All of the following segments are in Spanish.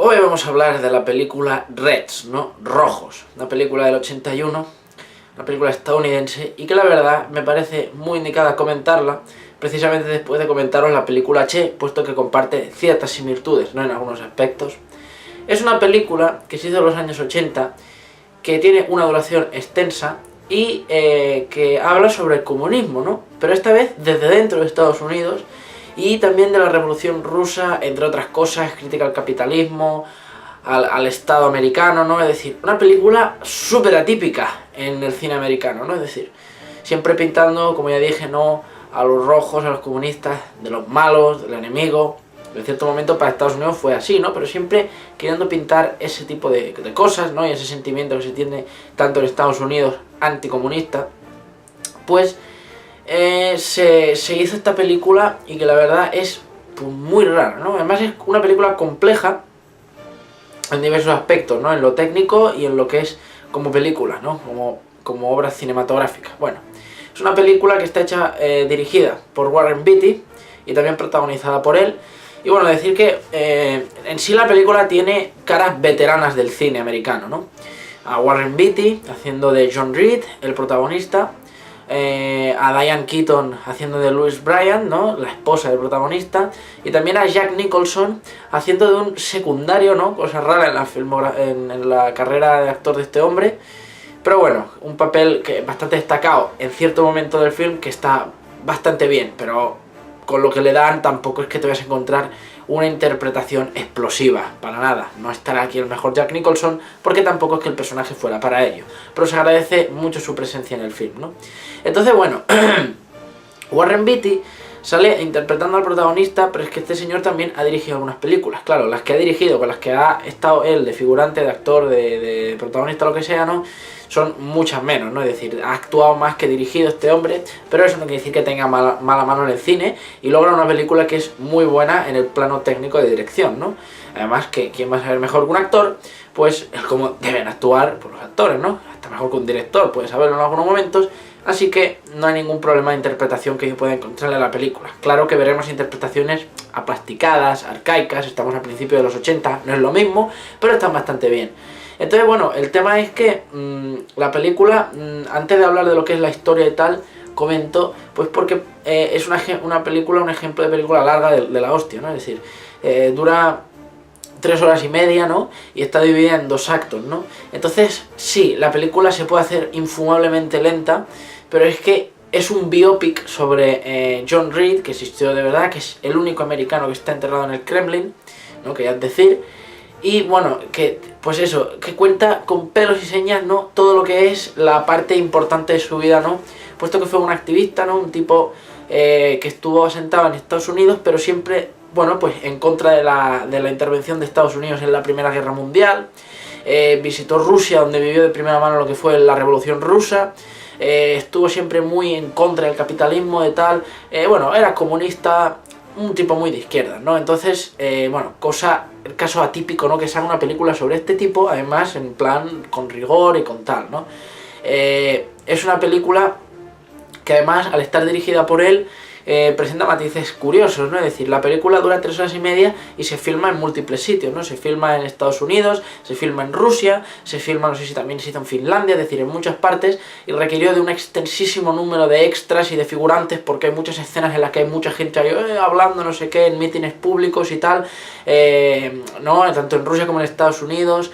Hoy vamos a hablar de la película Reds, ¿no? Rojos, una película del 81, una película estadounidense, y que la verdad me parece muy indicada comentarla, precisamente después de comentaros la película Che, puesto que comparte ciertas similitudes, ¿no? En algunos aspectos. Es una película que se hizo en los años 80, que tiene una duración extensa y que habla sobre el comunismo, ¿no? Pero esta vez desde dentro de Estados Unidos, y también de la Revolución Rusa, entre otras cosas, crítica al capitalismo, al Estado americano, ¿no? Es decir, una película súper atípica en el cine americano, ¿no? Es decir, siempre pintando, como ya dije, ¿no? A los rojos, a los comunistas, de los malos, del enemigo. En cierto momento para Estados Unidos fue así, ¿no? Pero siempre queriendo pintar ese tipo de cosas, ¿no? Y ese sentimiento que se tiene tanto en Estados Unidos anticomunista, pues se hizo esta película, y que la verdad es pues, muy rara, ¿no? Además es una película compleja en diversos aspectos, ¿no? En lo técnico y en lo que es como película, ¿no? Como obra cinematográfica. Bueno, es una película que está hecha, dirigida por Warren Beatty y también protagonizada por él. Y bueno, decir que en sí la película tiene caras veteranas del cine americano, ¿no? A Warren Beatty haciendo de John Reed, el protagonista, a Diane Keaton haciendo de Louise Bryant, ¿no? La esposa del protagonista, y también a Jack Nicholson haciendo de un secundario, ¿no? Cosa rara en la carrera de actor de este hombre, pero bueno, un papel que bastante destacado en cierto momento del film, que está bastante bien, pero con lo que le dan tampoco es que te vas a encontrar una interpretación explosiva, para nada. No estará aquí el mejor Jack Nicholson, porque tampoco es que el personaje fuera para ello, pero se agradece mucho su presencia en el film, ¿no? Entonces, bueno, Warren Beatty sale interpretando al protagonista, pero es que este señor también ha dirigido algunas películas. Claro, las que ha dirigido, con las que ha estado él de figurante, de actor, de protagonista, lo que sea, ¿no? Son muchas menos, ¿no? Es decir, ha actuado más que dirigido este hombre, pero eso no quiere decir que tenga mala mano en el cine, y logra una película que es muy buena en el plano técnico de dirección, ¿no? Además, que ¿quién va a saber mejor que un actor? Pues es como deben actuar pues, los actores, ¿no? Hasta mejor que un director, puede saberlo en algunos momentos. Así que no hay ningún problema de interpretación que yo pueda encontrarle a la película. Claro que veremos interpretaciones aplasticadas, arcaicas, estamos al principio de los 80, no es lo mismo, pero están bastante bien. Entonces, bueno, el tema es que la película, antes de hablar de lo que es la historia y tal, comento, pues porque es una película, un ejemplo de película larga de la hostia, ¿no? Es decir, dura 3 horas y media, ¿no? Y está dividida en 2 actos, ¿no? Entonces, sí, la película se puede hacer infumablemente lenta, pero es que es un biopic sobre John Reed, que existió de verdad, que es el único americano que está enterrado en el Kremlin, ¿no? Que ya es decir. Y bueno, que pues eso, que cuenta con pelos y señas, ¿no? Todo lo que es la parte importante de su vida, ¿no? Puesto que fue un activista, ¿no? Un tipo que estuvo asentado en Estados Unidos, pero siempre, bueno, pues en contra de la intervención de Estados Unidos en la Primera Guerra Mundial. Visitó Rusia, donde vivió de primera mano lo que fue la Revolución Rusa. Estuvo siempre muy en contra del capitalismo y tal. Bueno, era comunista, un tipo muy de izquierda, ¿no? Entonces, bueno, el caso atípico, ¿no? Que se haga una película sobre este tipo, además en plan con rigor y con tal, ¿no? Es una película que además, al estar dirigida por él, presenta matices curiosos, ¿no? Es decir, la película dura 3 horas y media y se filma en múltiples sitios, ¿no? Se filma en Estados Unidos, se filma en Rusia, se filma, no sé si también se hizo en Finlandia, es decir, en muchas partes, y requirió de un extensísimo número de extras y de figurantes, porque hay muchas escenas en las que hay mucha gente ahí, hablando no sé qué, en mítines públicos y tal, ¿no? Tanto en Rusia como en Estados Unidos,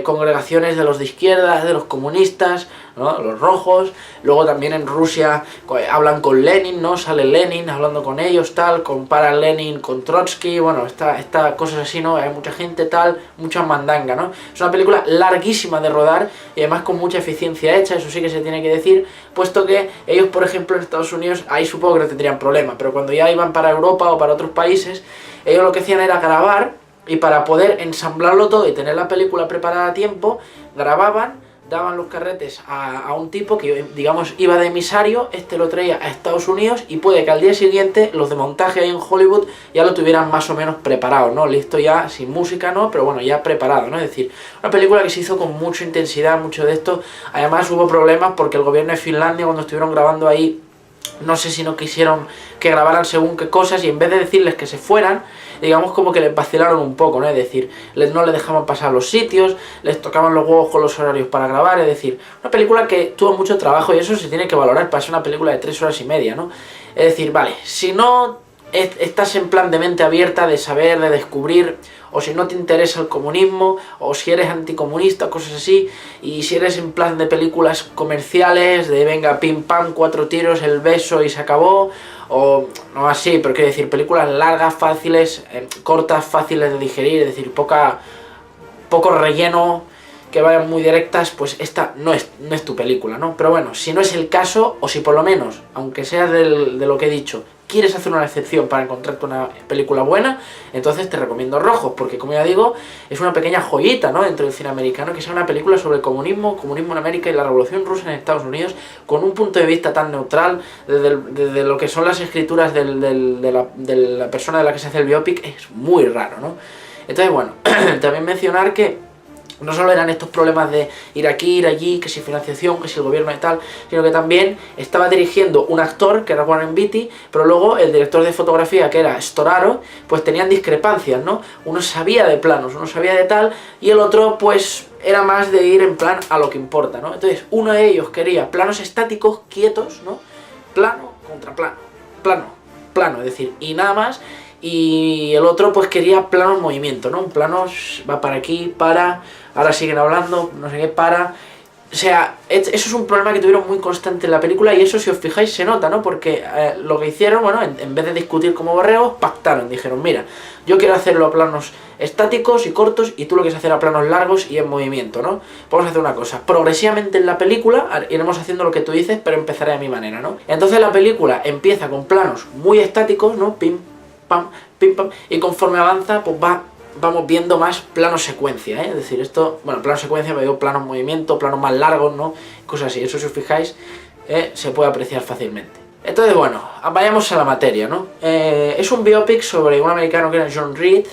congregaciones de los de izquierda, de los comunistas, ¿no? Los rojos. Luego también en Rusia hablan con Lenin, ¿no? Sale Lenin hablando con ellos, tal, compara Lenin con Trotsky, bueno, está cosas así, ¿no? Hay mucha gente, tal, mucha mandanga, ¿no? Es una película larguísima de rodar y además con mucha eficiencia hecha, eso sí que se tiene que decir, puesto que ellos, por ejemplo, en Estados Unidos, ahí supongo que no tendrían problema, pero cuando ya iban para Europa o para otros países, ellos lo que hacían era grabar, y para poder ensamblarlo todo y tener la película preparada a tiempo, grababan, daban los carretes a un tipo que, digamos, iba de emisario, este lo traía a Estados Unidos, y puede que al día siguiente los de montaje ahí en Hollywood ya lo tuvieran más o menos preparado, ¿no? Listo ya, sin música, ¿no? Pero bueno, ya preparado, ¿no? Es decir, una película que se hizo con mucha intensidad, mucho de esto. Además hubo problemas porque el gobierno de Finlandia, cuando estuvieron grabando ahí, no sé si no quisieron que grabaran según qué cosas, y en vez de decirles que se fueran, digamos como que les vacilaron un poco, ¿no? Es decir, no les dejaban pasar los sitios, les tocaban los huevos con los horarios para grabar, es decir, una película que tuvo mucho trabajo y eso se tiene que valorar para ser una película de 3 horas y media, ¿no? Es decir, vale, si no estás en plan de mente abierta, de saber, de descubrir, o si no te interesa el comunismo, o si eres anticomunista, cosas así, y si eres en plan de películas comerciales, de venga, pim pam, 4 tiros, el beso y se acabó, o no así, pero quiero decir, películas largas, fáciles, cortas, fáciles de digerir, es decir, poco relleno, que vayan muy directas, pues esta no es tu película, ¿no? Pero bueno, si no es el caso, o si por lo menos, aunque sea de lo que he dicho, quieres hacer una excepción para encontrarte una película buena, entonces te recomiendo Rojos, porque como ya digo, es una pequeña joyita, ¿no?, dentro del cine americano, que sea una película sobre el comunismo en América y la Revolución Rusa en Estados Unidos, con un punto de vista tan neutral, desde lo que son las escrituras de la persona de la que se hace el biopic, es muy raro, ¿no? Entonces, bueno, también mencionar que no solo eran estos problemas de ir aquí, ir allí, que si financiación, que si el gobierno y tal, sino que también estaba dirigiendo un actor, que era Warren Beatty, pero luego el director de fotografía, que era Storaro, pues tenían discrepancias, ¿no? Uno sabía de planos, uno sabía de tal, y el otro, pues, era más de ir en plan a lo que importa, ¿no? Entonces, uno de ellos quería planos estáticos, quietos, ¿no? Plano contra plano, plano, es decir, y nada más. Y el otro pues quería planos en movimiento, ¿no? Un plano va para aquí, ahora siguen hablando, no sé qué, O sea, eso es un problema que tuvieron muy constante en la película y eso, si os fijáis, se nota, ¿no? Porque lo que hicieron, bueno, en vez de discutir como borregos, pactaron, dijeron, mira, yo quiero hacerlo a planos estáticos y cortos y tú lo quieres hacer a planos largos y en movimiento, ¿no? Vamos a hacer una cosa, progresivamente en la película iremos haciendo lo que tú dices, pero empezaré a mi manera, ¿no? Entonces la película empieza con planos muy estáticos, ¿no? Pim, pam, y conforme avanza, pues vamos viendo más plano secuencia, ¿eh? Es decir, esto, bueno, plano secuencia, me digo planos movimiento, planos más largos, ¿no? Cosas así, eso si os fijáis, se puede apreciar fácilmente. Entonces, bueno, vayamos a la materia, ¿no? Es un biopic sobre un americano que era John Reed,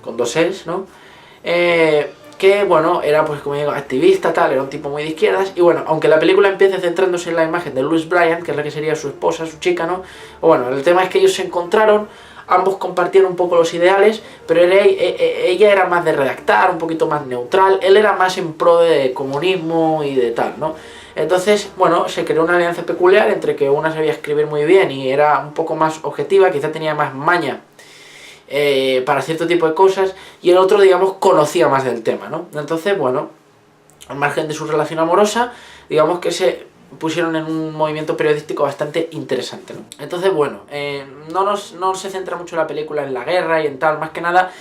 con 2 L's, ¿no? Que, bueno, era, pues como digo, activista, tal, era un tipo muy de izquierdas, y bueno, aunque la película empiece centrándose en la imagen de Louise Bryant, que es la que sería su esposa, su chica, ¿no? Bueno, el tema es que ellos se encontraron, ambos compartían un poco los ideales, pero ella era más de redactar, un poquito más neutral, él era más en pro de comunismo y de tal, ¿no? Entonces, bueno, se creó una alianza peculiar entre que una sabía escribir muy bien y era un poco más objetiva, quizá tenía más maña para cierto tipo de cosas, y el otro, digamos, conocía más del tema, ¿no? Entonces, bueno, al margen de su relación amorosa, digamos que se pusieron en un movimiento periodístico bastante interesante, ¿no? Entonces, bueno, no se centra mucho la película en la guerra y en tal, más que nada,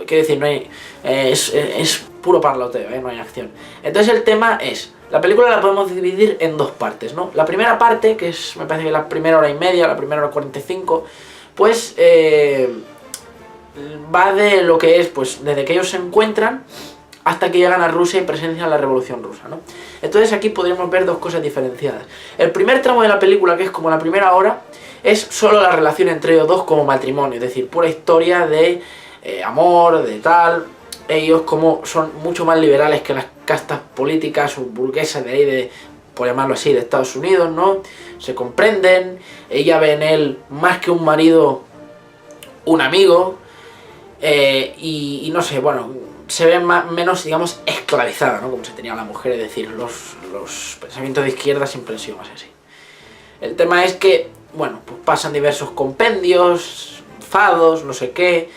quiero decir, no hay, es puro parloteo, no hay acción. Entonces el tema es, la película la podemos dividir en 2 partes, ¿no? La primera parte, que es, me parece que la primera hora y media, la primera hora 45, pues va de lo que es, pues, desde que ellos se encuentran hasta que llegan a Rusia y presencian la Revolución Rusa, ¿no? Entonces aquí podríamos ver 2 cosas diferenciadas. El primer tramo de la película, que es como la primera hora, es solo la relación entre ellos dos como matrimonio, es decir, pura historia de amor, de tal. Ellos como son mucho más liberales que las castas políticas o burguesas de ahí, por llamarlo así, de Estados Unidos, ¿no? Se comprenden, ella ve en él más que un marido, un amigo, y no sé, bueno, se ve menos, digamos, esclavizada, ¿no? Como se tenía la mujer, es decir, los pensamientos de izquierda siempre han sido más así. El tema es que, bueno, pues pasan diversos compendios, fados, no sé qué,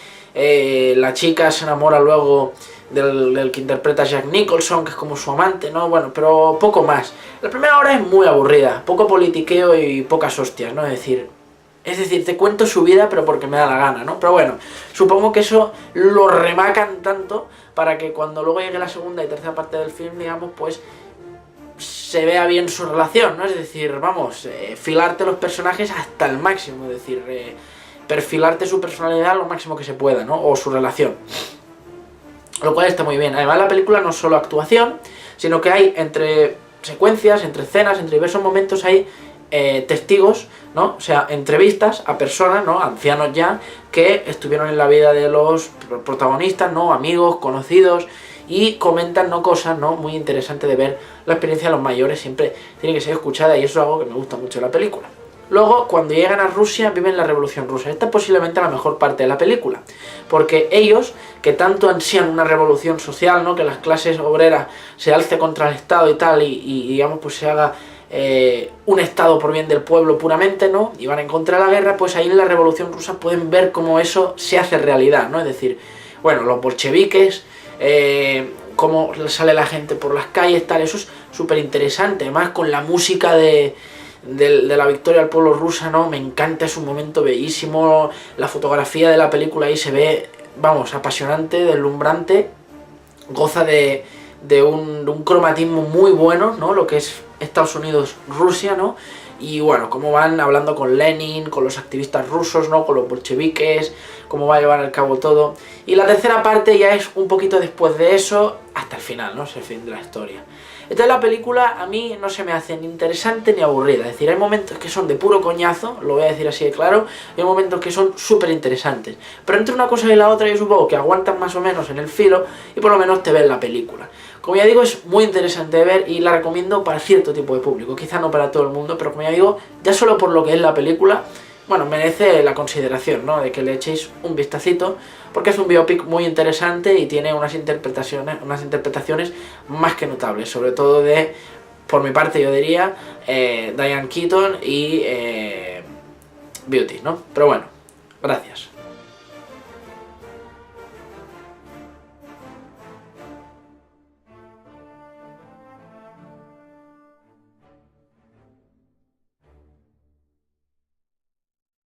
la chica se enamora luego del que interpreta a Jack Nicholson, que es como su amante, ¿no? Bueno, pero poco más. La primera hora es muy aburrida, poco politiqueo y pocas hostias, ¿no? Es decir, te cuento su vida, pero porque me da la gana, ¿no? Pero bueno, supongo que eso lo remacan tanto para que cuando luego llegue la segunda y tercera parte del film, digamos, pues se vea bien su relación, ¿no? Es decir, vamos, filarte los personajes hasta el máximo, es decir, perfilarte su personalidad lo máximo que se pueda, ¿no? O su relación. Lo cual está muy bien. Además, la película no es solo actuación, sino que hay entre secuencias, entre escenas, entre diversos momentos hay testigos, ¿no? O sea, entrevistas a personas, ¿no? Ancianos ya, que estuvieron en la vida de los protagonistas, ¿no? Amigos, conocidos, y comentan, ¿no? Cosas, ¿no? Muy interesantes de ver. La experiencia de los mayores siempre tiene que ser escuchada y eso es algo que me gusta mucho de la película. Luego, cuando llegan a Rusia, viven la Revolución Rusa. Esta es posiblemente la mejor parte de la película, porque ellos, que tanto ansían una revolución social, ¿no? Que las clases obreras se alce contra el Estado y tal, y digamos, pues se haga un Estado por bien del pueblo puramente, ¿no? Y van en contra de la guerra, pues ahí en la Revolución Rusa pueden ver cómo eso se hace realidad, ¿no? Es decir, bueno, los bolcheviques, cómo sale la gente por las calles, tal, eso es súper interesante, además con la música de la victoria del pueblo rusa, ¿no? Me encanta, es un momento bellísimo, la fotografía de la película ahí se ve, vamos, apasionante, deslumbrante, goza de un cromatismo muy bueno, ¿no? Lo que es Estados Unidos, Rusia, ¿no? Y bueno, cómo van hablando con Lenin, con los activistas rusos, ¿no? Con los bolcheviques, cómo va a llevar a cabo todo. Y la tercera parte ya es un poquito después de eso, hasta el final, ¿no? Es el fin de la historia. Entonces la película a mí no se me hace ni interesante ni aburrida, es decir, hay momentos que son de puro coñazo, lo voy a decir así de claro, y hay momentos que son súper interesantes. Pero entre una cosa y la otra yo supongo que aguantan más o menos en el filo y por lo menos te ves la película. Como ya digo, es muy interesante de ver y la recomiendo para cierto tipo de público, quizá no para todo el mundo, pero como ya digo, ya solo por lo que es la película, bueno, merece la consideración, ¿no? De que le echéis un vistacito, porque es un biopic muy interesante y tiene unas interpretaciones más que notables, sobre todo de, por mi parte yo diría, Diane Keaton y Beauty, ¿no? Pero bueno, gracias.